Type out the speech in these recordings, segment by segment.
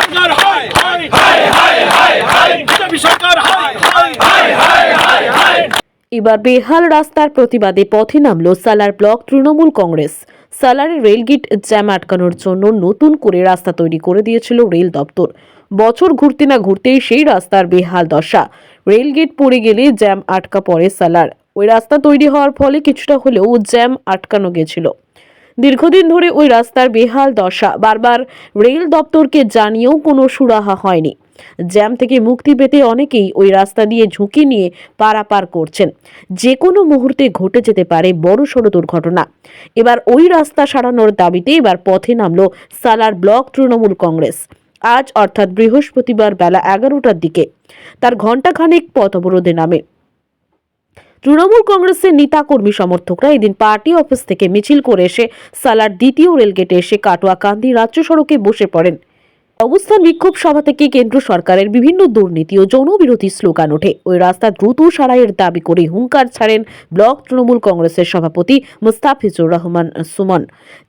সরকার হায় হায় হায় হায় হায় হায় BJP সরকার হায় হায় হায় হায় হায় হায়। এবার বেহাল রাস্তার প্রতিবাদে পথে নামল সালার ব্লক তৃণমূল কংগ্রেস। সালারের রেলগেট জ্যাম আটকানোর জন্য নতুন করে রাস্তা তৈরি করে দিয়েছিল রেল দপ্তর। বছর ঘুরতে না ঘুরতেই সেই রাস্তার বেহাল দশা। রেলগেট পড়ে গেলে জ্যাম আটকা পড়ে সালার। ওই রাস্তা তৈরি হওয়ার ফলে কিছুটা হলেও জ্যাম আটকানো গেছিল। দীর্ঘদিন ধরে ওই রাস্তার বেহাল দশা, বারবার রেল দপ্তরকে জানিয়েও কোনো সুরাহা হয়নি। জ্যাম থেকে মুক্তি পেতে অনেকেই ওই রাস্তা দিয়ে ঝুঁকি নিয়ে পারাপার করছেন। যে কোনো মুহূর্তে ঘটে যেতে পারে বড়সড় দুর্ঘটনা। এবার ওই রাস্তা সারানোর দাবিতে এবার পথে নামল সালার ব্লক তৃণমূল কংগ্রেস। আজ অর্থাৎ বৃহস্পতিবার বেলা 11টার দিকে তার ঘণ্টাখানেক পথ অবরোধে নামে। তৃণমূল কংগ্রেসের নেতা কর্মী সমর্থকরা এদিন পার্টি অফিস থেকে মিছিল করে এসে সালার দ্বিতীয় রেলগেটে এসে কাটোয়া-কান্দি রাজ্য সড়কে বসে পড়েন। অবস্থান বিক্ষোভ সভা থেকে কেন্দ্র সরকারের বিভিন্ন দুর্নীতি ও যৌনবিরোধী স্লোগান ওঠে। ওই রাস্তা দ্রুত সারাইয়ের দাবি করে হুঙ্কার ছাড়েন ব্লক তৃণমূল কংগ্রেসের সভাপতি মুস্তাফিজুর রহমান সুমন।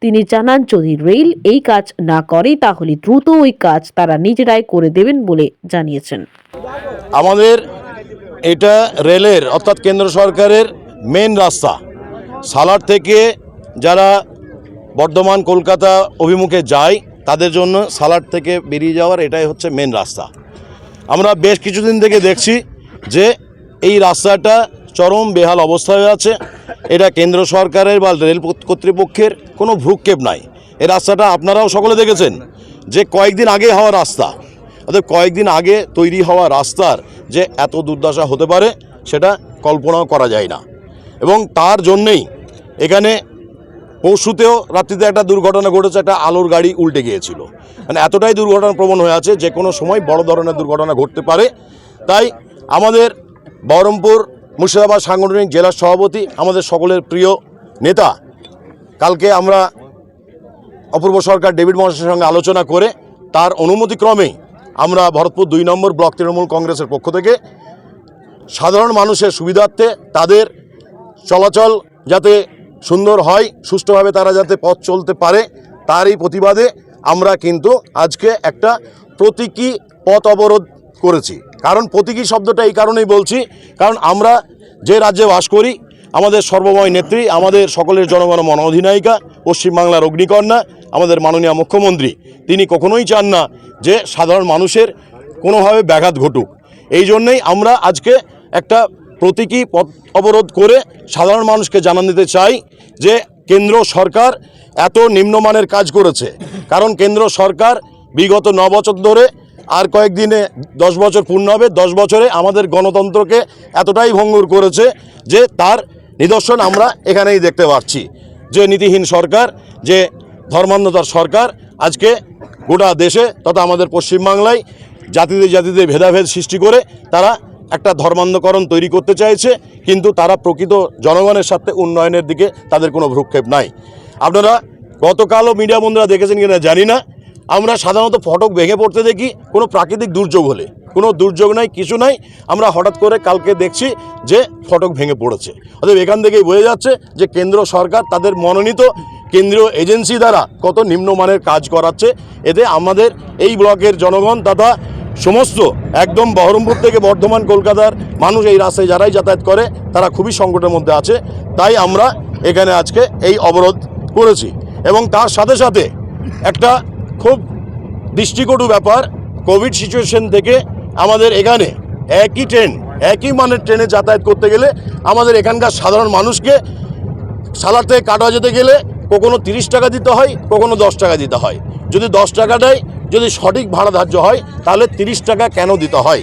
তিনি জানান, যদি রেল এই কাজ না করে তাহলে দ্রুত ওই কাজ তারা নিজেরাই করে দেবেন বলে জানিয়েছেন। আমাদের এটা রেলের অর্থাৎ কেন্দ্র সরকারের মেন রাস্তা। সালার থেকে যারা বর্ধমান কলকাতা অভিমুখে যায় তাদের জন্য সালার থেকে বেরিয়ে যাওয়ার এটাই হচ্ছে মেন রাস্তা। আমরা বেশ কিছুদিন থেকে দেখছি যে এই রাস্তাটা চরম বেহাল অবস্থায় আছে। এটা কেন্দ্র সরকারের বা রেল কর্তৃপক্ষের কোনো ভ্রুক্ষেপ নাই। এই রাস্তাটা আপনারাও সকলে দেখেছেন যে কয়েকদিন আগে হওয়া রাস্তা। অর্থাৎ কয়েকদিন আগে তৈরি হওয়া রাস্তার যে এত দুর্দশা হতে পারে সেটা কল্পনাও করা যায় না। এবং তার জন্যেই এখানে পরশুতেও রাত্রিতে একটা দুর্ঘটনা ঘটেছে, একটা আলোর গাড়ি উল্টে গিয়েছিল। মানে এতটাই দুর্ঘটনা প্রবণ হয়ে আছে যে কোনো সময় বড় ধরনের দুর্ঘটনা ঘটতে পারে। তাই আমাদের বহরমপুর মুর্শিদাবাদ সাংগঠনিক জেলার সভাপতি, আমাদের সকলের প্রিয় নেতা, কালকে আমরা অপূর্ব সরকার ডেভিড মহাশয়ের সঙ্গে আলোচনা করে তার অনুমতিক্রমেই আমরা ভরতপুর 2 নম্বর ব্লক তৃণমূল কংগ্রেসের পক্ষ থেকে সাধারণ মানুষের সুবিধার্থে তাদের চলাচল যাতে সুন্দর হয়, সুষ্ঠুভাবে তারা যাতে পথ চলতে পারে, তারই প্রতিবাদে আমরা কিন্তু আজকে একটা প্রতীকী পথ অবরোধ করেছি। কারণ প্রতীকী শব্দটা এই কারণেই বলছি, কারণ আমরা যে রাজ্যে বাস করি, আমাদের সর্বময় নেত্রী, আমাদের সকলের জনগণ মন অধিনায়িকা, পশ্চিমবাংলার অগ্নিকন্যা, আমাদের মাননীয় মুখ্যমন্ত্রী, তিনি কখনোই চান না যে সাধারণ মানুষের কোনোভাবে ব্যাঘাত ঘটুক। এই জন্যেই আমরা আজকে একটা প্রতীকী পথ অবরোধ করে সাধারণ মানুষকে জানান দিতে চাই যে কেন্দ্র সরকার এত নিম্নমানের কাজ করেছে। কারণ কেন্দ্র সরকার বিগত 9 বছর ধরে, আর কয়েকদিনে 10 বছর পূর্ণ হবে, 10 বছরে আমাদের গণতন্ত্রকে এতটাই ভঙ্গুর করেছে যে তার নিদর্শন আমরা এখানেই দেখতে পাচ্ছি। যে নীতিহীন সরকার, যে ধর্মান্ধতার সরকার আজকে গোটা দেশে তথা আমাদের পশ্চিমবাংলায় জাতিতে ভেদাভেদ সৃষ্টি করে তারা একটা ধর্মান্ধকরণ তৈরি করতে চাইছে। কিন্তু তারা প্রকৃত জনগণের সাথে উন্নয়নের দিকে তাদের কোনো ভ্রুক্ষেপ নাই। আপনারা গতকালও মিডিয়া বন্ধুরা দেখেছেন কিনা জানি না, আমরা সাধারণত ফটক ভেঙে পড়তে দেখি কোনো প্রাকৃতিক দুর্যোগ হলে। কোনো দুর্যোগ নাই, কিছু নাই, আমরা হঠাৎ করে কালকে দেখছি যে ফটক ভেঙে পড়েছে। অতএব এখান থেকেই বোঝা যাচ্ছে যে কেন্দ্র সরকার তাদের মনোনীত কেন্দ্রীয় এজেন্সি দ্বারা কত নিম্নমানের কাজ করাচ্ছে। এতে আমাদের এই ব্লকের জনগণ তথা সমস্ত একদম বহরমপুর থেকে বর্ধমান কলকাতার মানুষ এই রাস্তায় যারাই যাতায়াত করে তারা খুবই সংকটের মধ্যে আছে। তাই আমরা এখানে আজকে এই অবরোধ করেছি। এবং তার সাথে সাথে একটা খুব দৃষ্টিকটু ব্যাপার, কোভিড সিচুয়েশন থেকে আমাদের এখানে একই ট্রেন, একই মানের ট্রেনে যাতায়াত করতে গেলে আমাদের এখানকার সাধারণ মানুষকে সালার থেকে কাটোয়া যেতে গেলে কখনো 30 টাকা দিতে হয়, কখনো 10 টাকা দিতে হয়। যদি 10 টাকাটাই যদি সঠিক ভাড়া ধার্য হয় তাহলে 30 টাকা কেন দিতে হয়?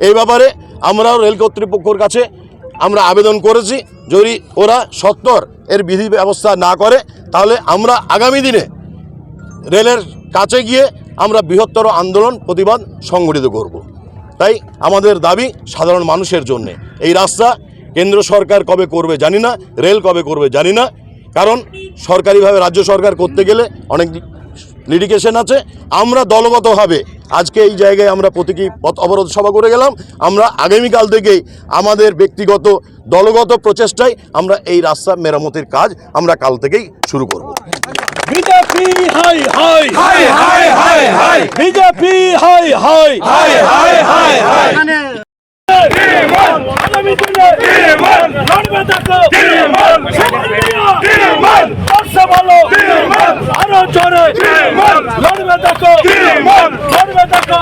এই ব্যাপারে আমরাও রেল কর্তৃপক্ষের কাছে আমরা আবেদন করেছি। যদি ওরা সত্বর এর বিধি ব্যবস্থা না করে তাহলে আমরা আগামী দিনে রেলের কাছে গিয়ে আমরা বৃহত্তর আন্দোলন প্রতিবাদ সংগঠিত করব। তাই আমাদের দাবি সাধারণ মানুষের জন্য এই রাস্তা কেন্দ্র সরকার কবে করবে জানি না, রেল কবে করবে জানি না। কারণ সরকারিভাবে রাজ্য সরকার করতে গেলে অনেক লিটিগেশন আছে। আমরা দলগতভাবে আজকে এই জায়গায় আমরা প্রতীকী পথ অবরোধ সভা করে গেলাম। আমরা আগামীকাল থেকেই আমাদের ব্যক্তিগত দলগত প্রচেষ্টায় আমরা এই রাস্তা মেরামতির কাজ আমরা কাল থেকেই শুরু করব। BJP high high high high high high BJP high high high high high high আগামী দিনে লড়বে দেখো বর্ষা ভালো আরো জোরে লড়বে দেখো লড়বে দেখো